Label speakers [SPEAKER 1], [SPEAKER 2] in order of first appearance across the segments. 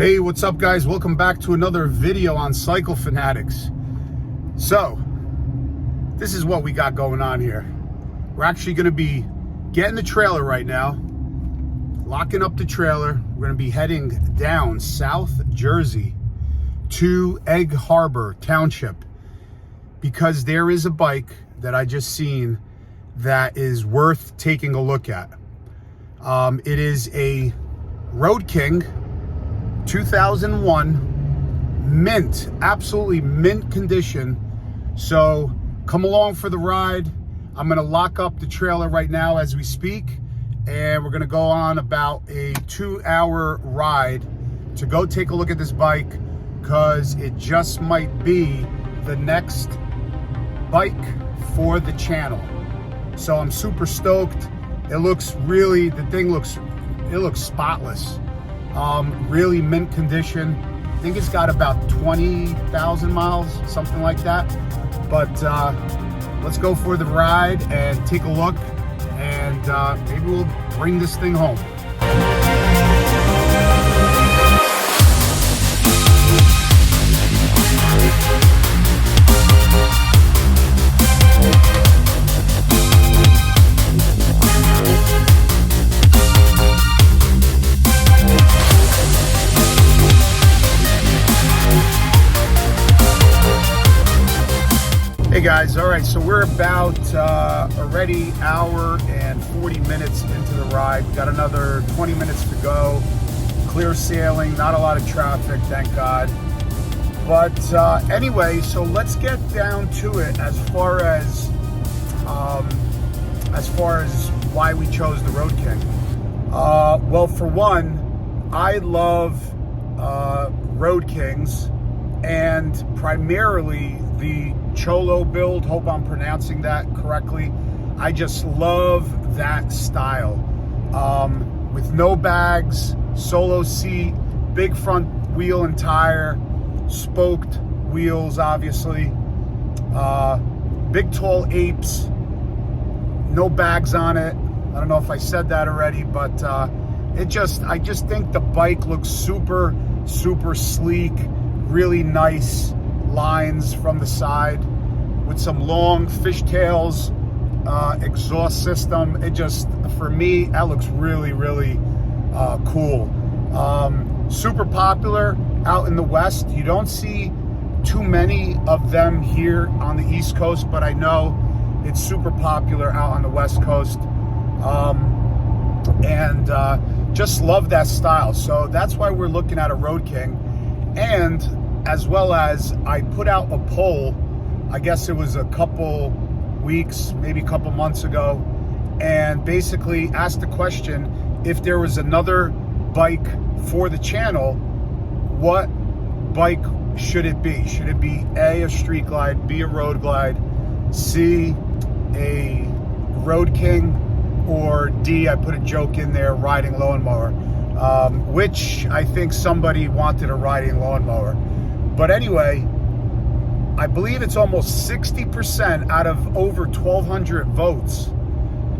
[SPEAKER 1] Hey, what's up guys? Welcome back to another video on Cycle Fanatix. So, this is what we got going on here. We're actually going to be getting the trailer right now, locking up the trailer. We're going to be heading down South Jersey to Egg Harbor Township because there is a bike that I just seen that is worth taking a look at. It is a Road King 2001 mint, absolutely mint condition. So come along for the ride. I'm gonna lock up the trailer right now as we speak, and we're gonna go on about a 2-hour ride to go take a look at this bike, because it just might be the next bike for the channel. So I'm super stoked. It looks really, the thing looks, it looks spotless. Really mint condition. I think it's got about 20,000 miles, something like that. But let's go for the ride and take a look, and maybe we'll bring this thing home. Hey guys, all right, so we're about already hour and 40 minutes into the ride. We got another 20 minutes to go. Clear sailing, not a lot of traffic, thank God. But anyway, so let's get down to it as far as why we chose the Road King. Well, for one, I love Road Kings, and primarily the Cholo build. Hope I'm pronouncing that correctly. I just love that style. With no bags, solo seat, big front wheel and tire, spoked wheels, obviously. Big tall apes, no bags on it. I don't know if I said that already, but I just think the bike looks super, super sleek, really nice lines from the side with some long fishtails, exhaust system. It just, for me, that looks really, really cool. Super popular out in the West. You don't see too many of them here on the East Coast, but I know it's super popular out on the West Coast. And just love that style. So that's why we're looking at a Road King. And as well as I put out a poll, I guess it was a couple weeks, maybe a couple months ago, and basically asked the question, if there was another bike for the channel, what bike should it be? Should it be A, a street glide, B, a road glide, C, a Road King, or D, I put a joke in there, riding lawnmower, which I think somebody wanted a riding lawnmower. But anyway, I believe it's almost 60% out of over 1,200 votes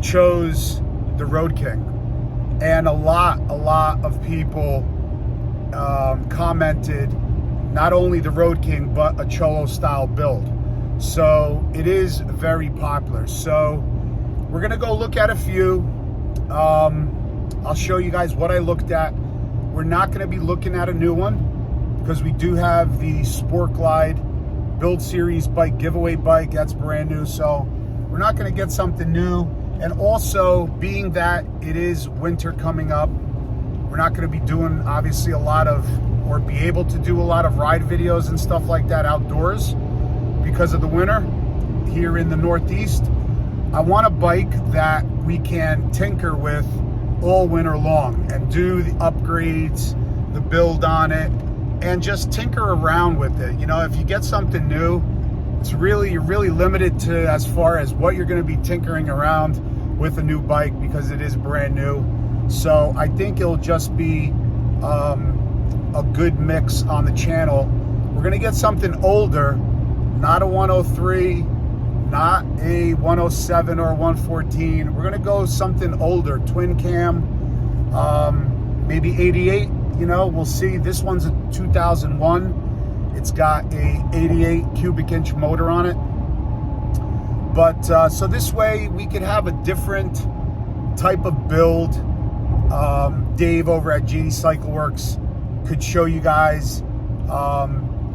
[SPEAKER 1] chose the Road King. And a lot of people commented not only the Road King, but a Cholo style build. So it is very popular. So we're gonna go look at a few. I'll show you guys what I looked at. We're not gonna be looking at a new one, because we do have the Sport Glide Build Series bike, giveaway bike, that's brand new. So we're not gonna get something new. And also, being that it is winter coming up, we're not gonna be doing obviously a lot of, or be able to do a lot of ride videos and stuff like that outdoors because of the winter here in the Northeast. I want a bike that we can tinker with all winter long and do the upgrades, the build on it, and just tinker around with it. You know, if you get something new, it's really, you're really limited to as far as what you're going to be tinkering around with a new bike, because it is brand new. So I think it'll just be a good mix on the channel. We're going to get something older, not a 103, not a 107 or a 114. We're going to go something older, twin cam, maybe 88, you know, we'll see. This one's a 2001. It's got a 88 cubic inch motor on it. But so this way we could have a different type of build. Dave over at GD Cycle Works could show you guys,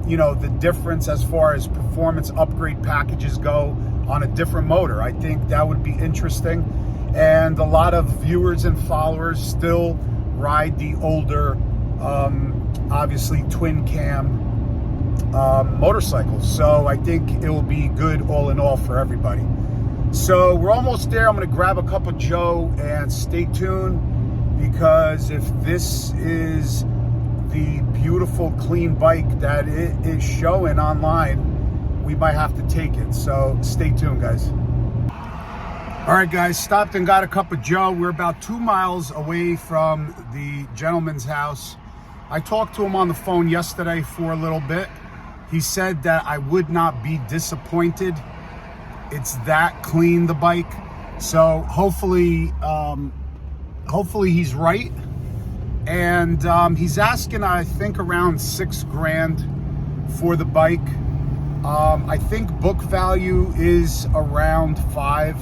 [SPEAKER 1] you know, the difference as far as performance upgrade packages go on a different motor. I think that would be interesting. And a lot of viewers and followers still ride the older, obviously twin cam motorcycles. So I think it will be good all in all for everybody. So we're almost there. I'm going to grab a cup of Joe and stay tuned, because if this is the beautiful clean bike that it is showing online, we might have to take it. So stay tuned, guys. All right, guys, stopped and got a cup of Joe. We're about 2 miles away from the gentleman's house. I talked to him on the phone yesterday for a little bit. He said that I would not be disappointed. It's that clean, the bike. So hopefully he's right. And he's asking, I think, around $6 grand for the bike. I think book value is around $5.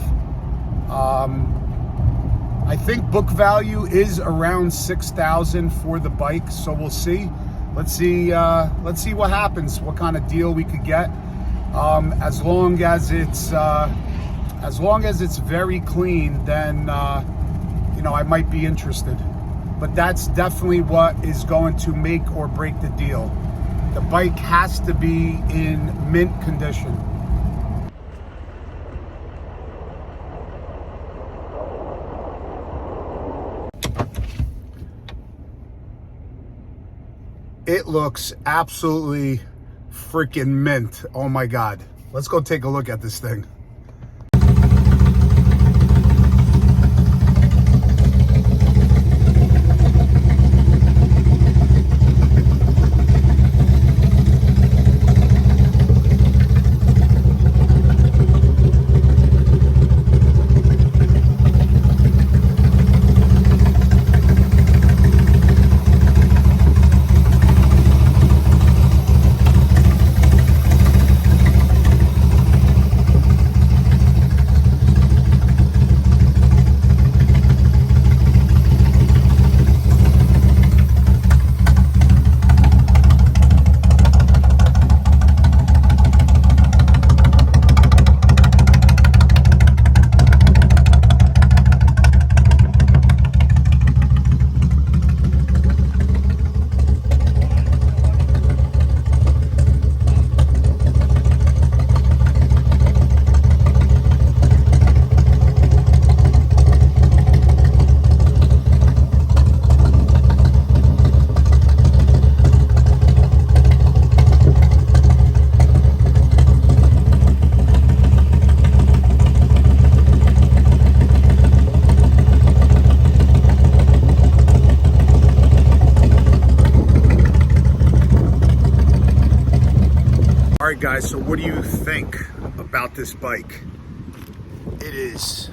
[SPEAKER 1] I think book value is around $6,000 for the bike, so we'll see. Let's see what happens, what kind of deal we could get. As long as it's very clean, then you know, I might be interested. But that's definitely what is going to make or break the deal. The bike has to be in mint condition. It looks absolutely freaking mint. Oh my God. Let's go take a look at this thing. Guys, so what do you think about this bike? It is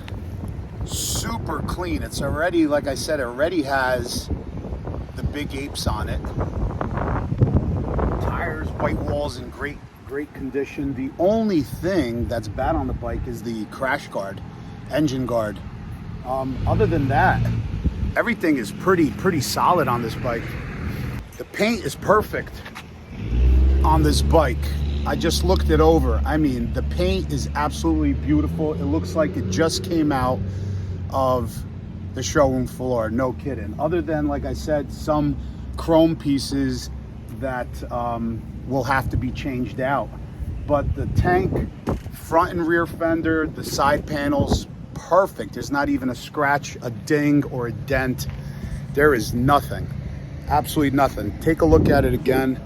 [SPEAKER 1] super clean. It's already, like I said, it already has the big apes on it. Tires, white walls in great condition. The only thing that's bad on the bike is the crash guard, engine guard. Other than that, everything is pretty solid on this bike. The paint is perfect on this bike. I just looked it over. I mean, the paint is absolutely beautiful. It looks like it just came out of the showroom floor, no kidding. Other than, like I said, some chrome pieces that will have to be changed out. But the tank, front and rear fender, the side panels, perfect. There's not even a scratch, a ding, or a dent. There is nothing, absolutely nothing. Take a look at it again.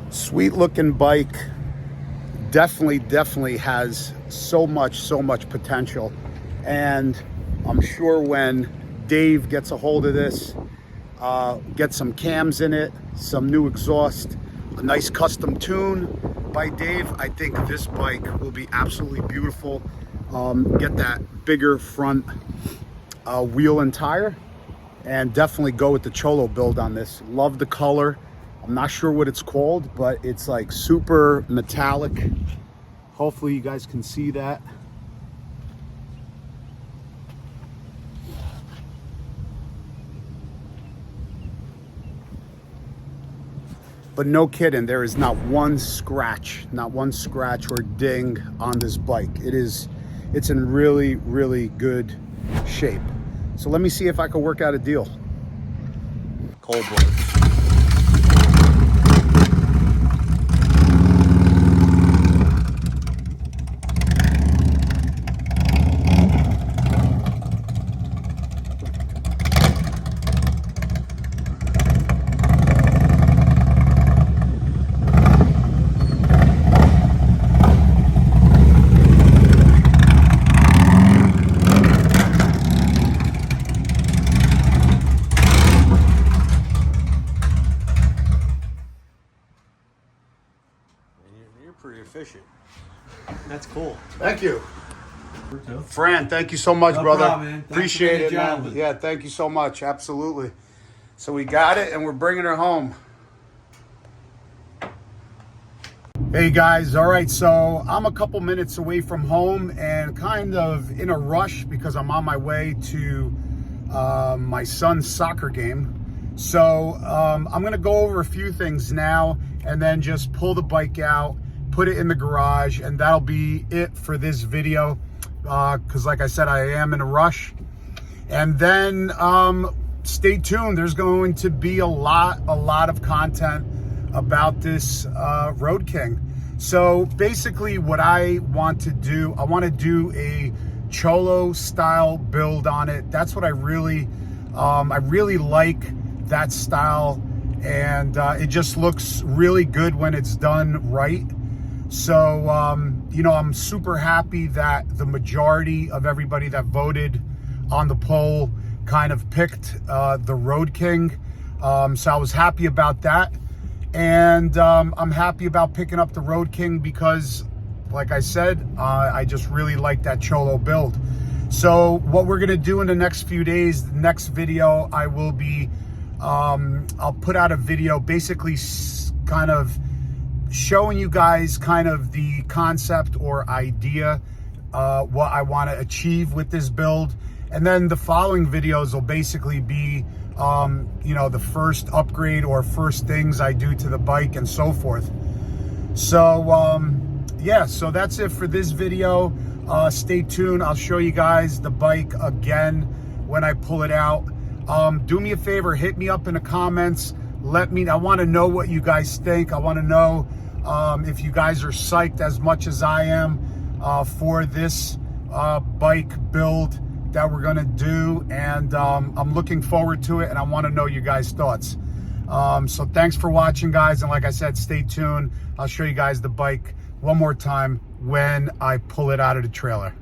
[SPEAKER 1] Sweet looking bike. Definitely has so much potential. And I'm sure when Dave gets a hold of this, get some cams in it, some new exhaust, a nice custom tune by Dave, I think this bike will be absolutely beautiful. Get that bigger front wheel and tire, and definitely go with the Cholo build on this. Love the color. I'm not sure what it's called, but it's like super metallic. Hopefully you guys can see that. But no kidding, there is not one scratch or ding on this bike. It's in really, really good shape. So let me see if I can work out a deal. Cold blood.
[SPEAKER 2] Pretty efficient. That's cool.
[SPEAKER 1] Thank you. Fran, thank you so much, brother.
[SPEAKER 2] Problem, man.
[SPEAKER 1] Appreciate it, man. Yeah, thank you so much. Absolutely. So we got it, and we're bringing her home. Hey guys, all right, so I'm a couple minutes away from home and kind of in a rush because I'm on my way to my son's soccer game. So I'm gonna go over a few things now and then just pull the bike out, put it in the garage, and that'll be it for this video, because like I said, I am in a rush. And then stay tuned. There's going to be a lot of content about this Road King. So basically what I want to do a Cholo style build on it. That's what I really like, that style, and it just looks really good when it's done right. So, you know, I'm super happy that the majority of everybody that voted on the poll kind of picked the Road King. So I was happy about that. And I'm happy about picking up the Road King because, like I said, I just really like that Cholo build. So what we're gonna do in the next few days, the next video, I will be, I'll put out a video basically kind of showing you guys kind of the concept or idea, what I want to achieve with this build. And then the following videos will basically be, you know, the first upgrade or first things I do to the bike and so forth. So, yeah, so that's it for this video. Stay tuned. I'll show you guys the bike again when I pull it out. Do me a favor, hit me up in the comments. I want to know what you guys think. I want to know if you guys are psyched as much as I am for this bike build that we're gonna do, and I'm looking forward to it, and I want to know your guys' thoughts. So thanks for watching, guys, and like I said, stay tuned. I'll show you guys the bike one more time when I pull it out of the trailer.